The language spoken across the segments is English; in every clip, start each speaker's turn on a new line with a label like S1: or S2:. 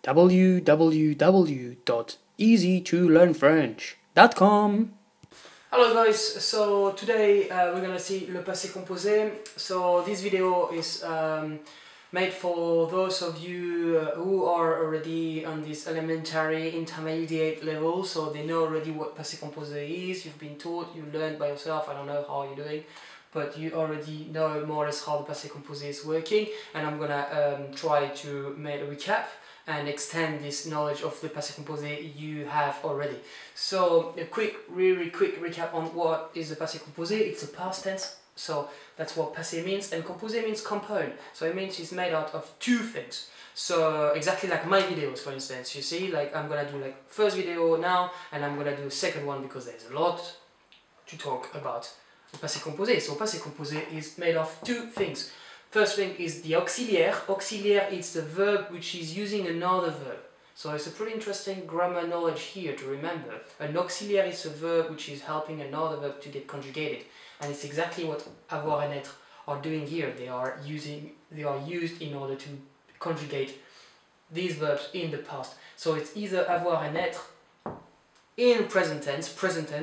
S1: www.easytolearnfrench.com. Hello guys, so today we're gonna see le passé composé. So this video is made for those of you who are already on this elementary intermediate level, so they know already what passé composé is. You've been taught, you learned by yourself. I don't know how you're doing, but you already know more or less how the passé composé is working, and I'm gonna try to make a recap and extend this knowledge of the passé composé you have already. So a really quick recap on what is the passé composé. It's a past tense, so that's what passé means, and composé means compound, so it means it's made out of two things. So exactly like my videos, for instance, you see, like I'm gonna do like first video now, and I'm gonna do a second one because there's a lot to talk about the passé composé. So passé composé is made of two things. First thing is the auxiliaire. Auxiliaire is the verb which is using another verb. So it's a pretty interesting grammar knowledge here to remember. An auxiliaire is a verb which is helping another verb to get conjugated. And it's exactly what avoir and être are doing here. They are used in order to conjugate these verbs in the past. So it's either avoir and être in present tense,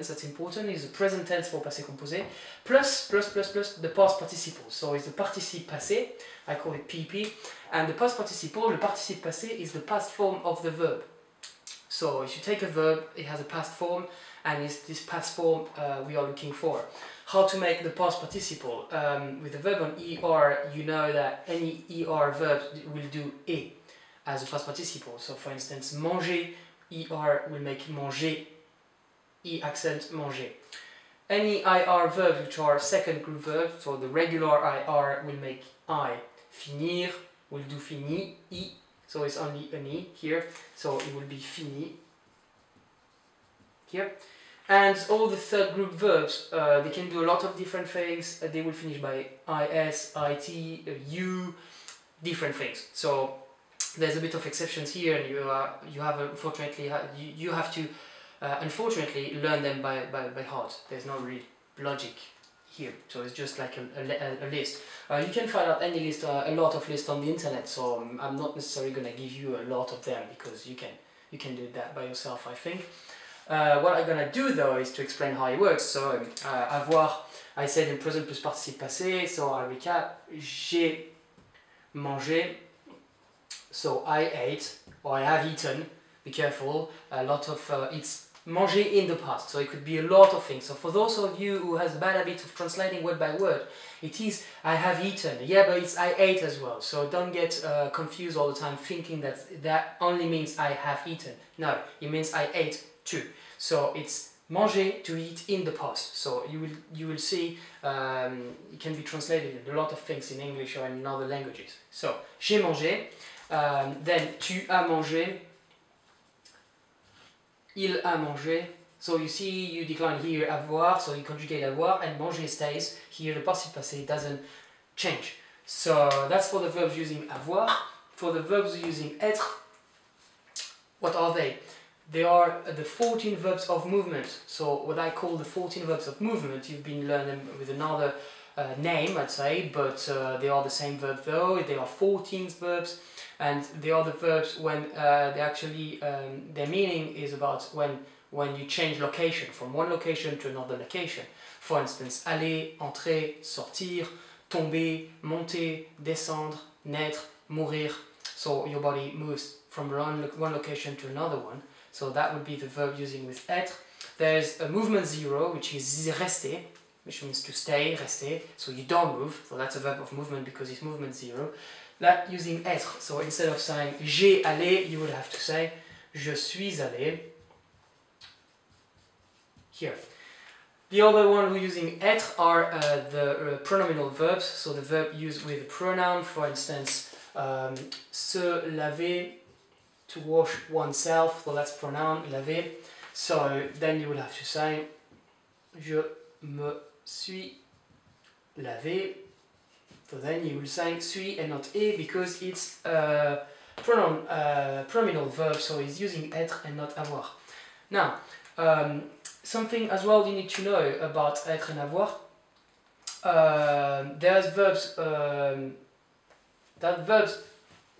S1: that's important, is the present tense for passé composé, plus the past participle. So it's the participe passé, I call it PP, and the past participle, le participe passé, is the past form of the verb. So if you take a verb, it has a past form, and it's this past form we are looking for. How to make the past participle? With the verb on ER, you know that any ER verb will do E as a past participle. So for instance, manger, ER will make manger, E accent manger. Any IR verbs which are second group verbs, so the regular IR will make I. Finir will do fini, I, so it's only an I here, so it will be fini here. And all the third group verbs, they can do a lot of different things. They will finish by IS, IT, U, different things. So there's a bit of exceptions here, and you have unfortunately you have to unfortunately learn them by heart. There's no real logic here, so it's just like a list. You can find out any list, a lot of lists on the internet. So I'm not necessarily gonna give you a lot of them because you can do that by yourself, I think. What I'm gonna do though is to explain how it works. So avoir, I said in present plus participe passé. So I recap: j'ai mangé. So I ate, or I have eaten, be careful, a lot of, it's manger in the past, so it could be a lot of things. So for those of you who has a bad habit of translating word by word, it is I have eaten, yeah, but it's I ate as well. So don't get confused all the time thinking that only means I have eaten. No, it means I ate too. So it's manger, to eat, in the past. So you will see it can be translated in a lot of things in English or in other languages. So j'ai mangé. Then tu as mangé, il a mangé. So you see, you decline here avoir, so you conjugate avoir, and manger stays. Here the participe passé doesn't change. So that's for the verbs using avoir. For the verbs using être, what are they? They are the 14 verbs of movement. So what I call the 14 verbs of movement, you've been learning with another name, I'd say, but they are the same verb though. They are 14 verbs, and they are the verbs when they actually their meaning is about when you change location from one location to another location. For instance, aller, entrer, sortir, tomber, monter, descendre, naître, mourir. So your body moves from one location to another one. So that would be the verb using with être. There's a movement zero, which is rester, which means to stay, rester, so you don't move, so that's a verb of movement because it's movement zero. That using être, so instead of saying j'ai allé, you would have to say je suis allé. Here. The other one who using être are the pronominal verbs, so the verb used with a pronoun, for instance, se laver, to wash oneself, so that's pronoun, laver. So then you will have to say je me suis lavé. So then you will say suis and not et because it's a pronominal verb, so it's using être and not avoir. Now, something as well you need to know about être and avoir. There's verbs that verbs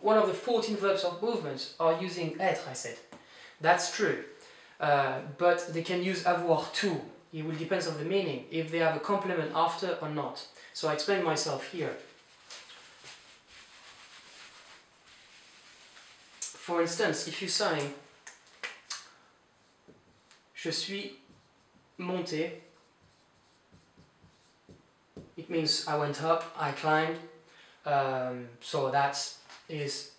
S1: one of the 14 verbs of movement are using être, I said. That's true. But they can use avoir too. It will depend on the meaning, if they have a complement after or not. So I explain myself here. For instance, if you say je suis monté, it means I went up, I climbed. So that is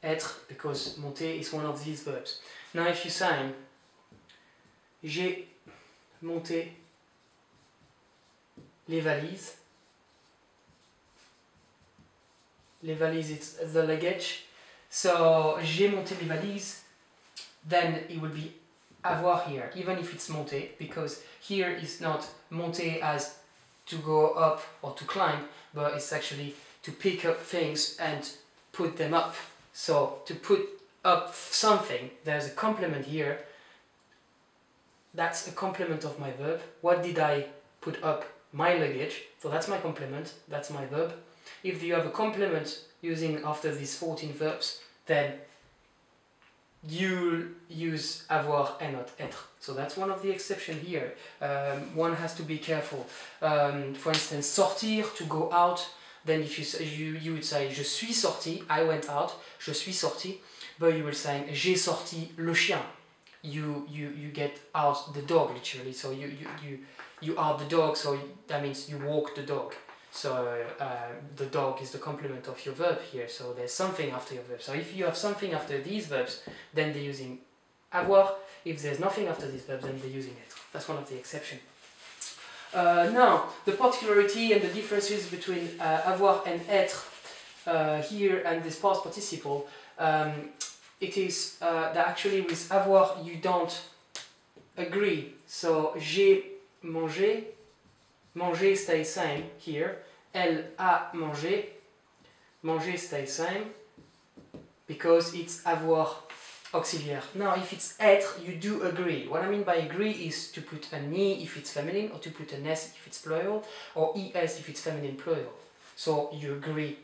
S1: être, because monter is one of these verbs. Now if you say j'ai monté les valises, it's the luggage. So j'ai monté les valises, then it will be avoir here, even if it's monté, because here is not monté as to go up or to climb, but it's actually to pick up things and put them up. So to put up something, there's a complement here. That's a complement of my verb. What did I put up? My luggage. So that's my complement, that's my verb. If you have a complement using after these 14 verbs, then you use avoir and not être. So that's one of the exceptions here. One has to be careful. For instance, sortir, to go out. Then if you would say je suis sorti, I went out, je suis sorti. But you will say j'ai sorti le chien. You get out the dog, literally. So you out the dog, so that means you walk the dog. So the dog is the complement of your verb here, so there's something after your verb. So if you have something after these verbs, then they're using avoir. If there's nothing after these verbs, then they're using être. That's one of the exceptions. Now, the particularity and the differences between avoir and être here and this past participle, it is that actually with avoir you don't agree. So j'ai mangé, manger stays same here. Elle a mangé, manger stays same, because it's avoir auxiliaire. Now if it's être, you do agree. What I mean by agree is to put an I if it's feminine, or to put an S if it's plural, or es if it's feminine plural. So you agree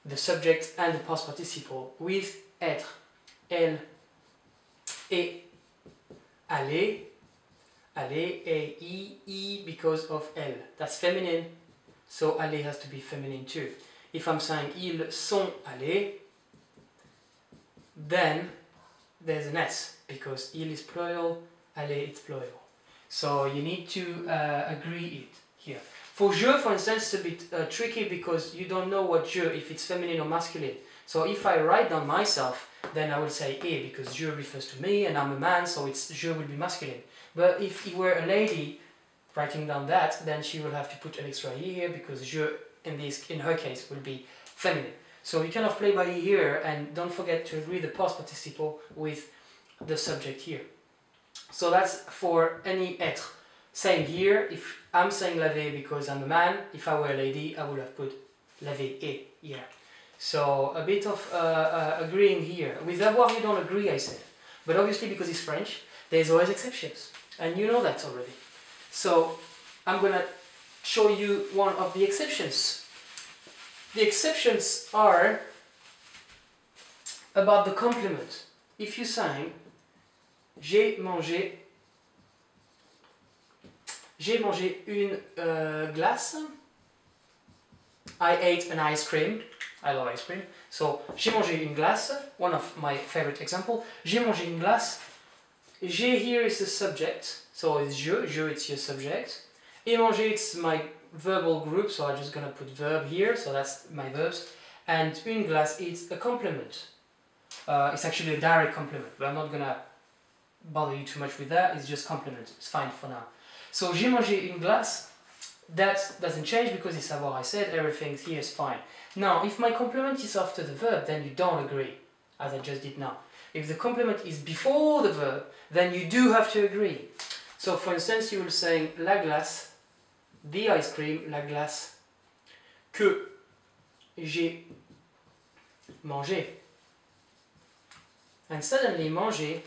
S1: the subject and the past participle with être. Elle est allée, aller et I because of elle. That's feminine, so aller has to be feminine too. If I'm saying ils sont allés, then there's an S, because il is plural, aller is plural. So you need to agree it here. For je, for instance, it's a bit tricky, because you don't know what je, if it's feminine or masculine. So if I write down myself, then I will say et, because je refers to me and I'm a man, so it's je will be masculine. But if he were a lady writing down that, then she will have to put an extra e here, because je in her case will be feminine. So you kind of play by ear here, and don't forget to agree the past participle with the subject here. So that's for any être. Same here, if I'm saying laver because I'm a man, if I were a lady, I would have put laver et here. So a bit of agreeing here. With avoir you don't agree, I said. But obviously because it's French, there's always exceptions. And you know that already. So I'm going to show you one of the exceptions. The exceptions are about the complement. If you say j'ai mangé une glace, I ate an ice cream. I love ice cream. So j'ai mangé une glace, one of my favorite example. J'ai mangé une glace. J'ai here is the subject, so it's je it's your subject. Et manger it's my verbal group, so I'm just gonna put verb here, so that's my verbs. And une glace it's a complement. It's actually a direct complement, but I'm not gonna bother you too much with that. It's just complement. It's fine for now. So j'ai mangé une glace. That doesn't change because it's what I said. Everything here is fine. Now, if my complement is after the verb, then you don't agree, as I just did now. If the complement is before the verb, then you do have to agree. So, for instance, you will say la glace, the ice cream, la glace, que j'ai mangé. And suddenly, manger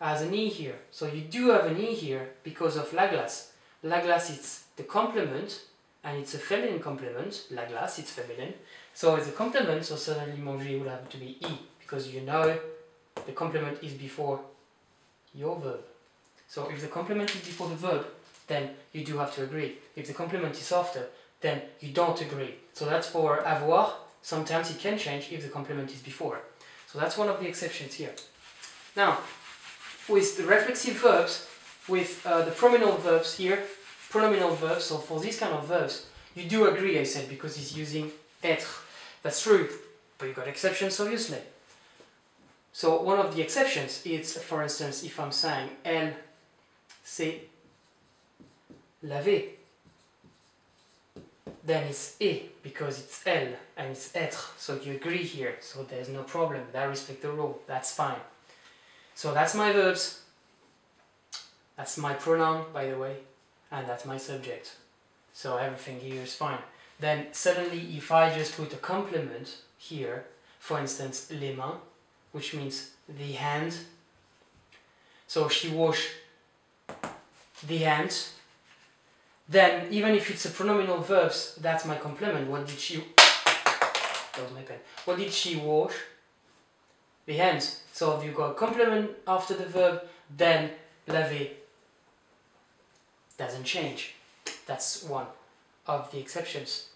S1: has an E here. So you do have an E here because of la glace. La glace, it's the complement, and it's a feminine complement. La glace, it's feminine. So it's a complement, so suddenly manger would have to be I, because you know the complement is before your verb. So if the complement is before the verb, then you do have to agree. If the complement is after, then you don't agree. So that's for avoir. Sometimes it can change if the complement is before. So that's one of the exceptions here. Now, with the reflexive verbs, with the pronominal verbs here, pronominal verbs, so for these kind of verbs, you do agree, I said, because it's using être. That's true, but you got exceptions, obviously. So one of the exceptions is, for instance, if I'm saying elle s'est lavée, then it's et, because it's elle and it's être, so you agree here, so there's no problem, that respects the rule, that's fine. So that's my verbs, that's my pronoun, by the way, and that's my subject. So everything here is fine. Then suddenly, if I just put a complement here, for instance, les mains, which means the hand, so she washed the hands, then even if it's a pronominal verb, that's my complement. What did she... That was my pen. What did she wash? The hands. So if you got a complement after the verb, then laver doesn't change. That's one of the exceptions.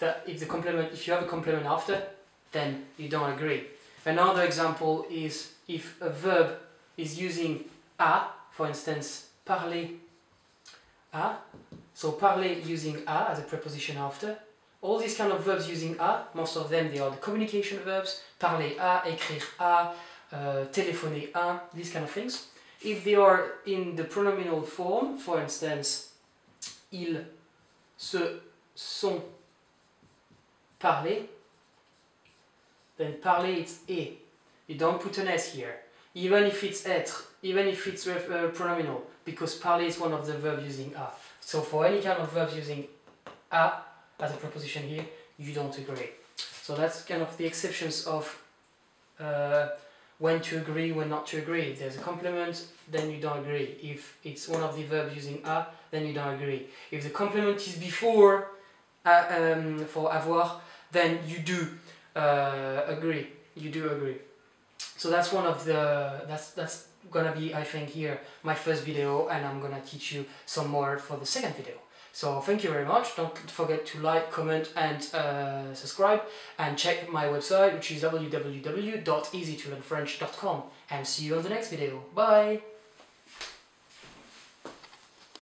S1: If you have a complement after, then you don't agree. Another example is if a verb is using a, for instance, parler a. So parler using a as a preposition after. All these kind of verbs using a, most of them they are the communication verbs. Parler a, écrire a, téléphoner a, these kind of things. If they are in the pronominal form, for instance, ils se sont parlé, then parler it's et. You don't put an s here, even if it's être, even if it's pronominal, because parler is one of the verbs using a. So for any kind of verbs using a as a preposition here, you don't agree. So that's kind of the exceptions of when to agree, when not to agree. If there's a complement, then you don't agree. If it's one of the verbs using a, then you don't agree. If the complement is before for avoir, then you do agree. You do agree. So that's one of the that's gonna be, I think, here my first video, and I'm gonna teach you some more for the second video. So thank you very much. Don't forget to like, comment and subscribe, and check my website, which is www.easytolearnfrench.com, and see you on the next video. Bye!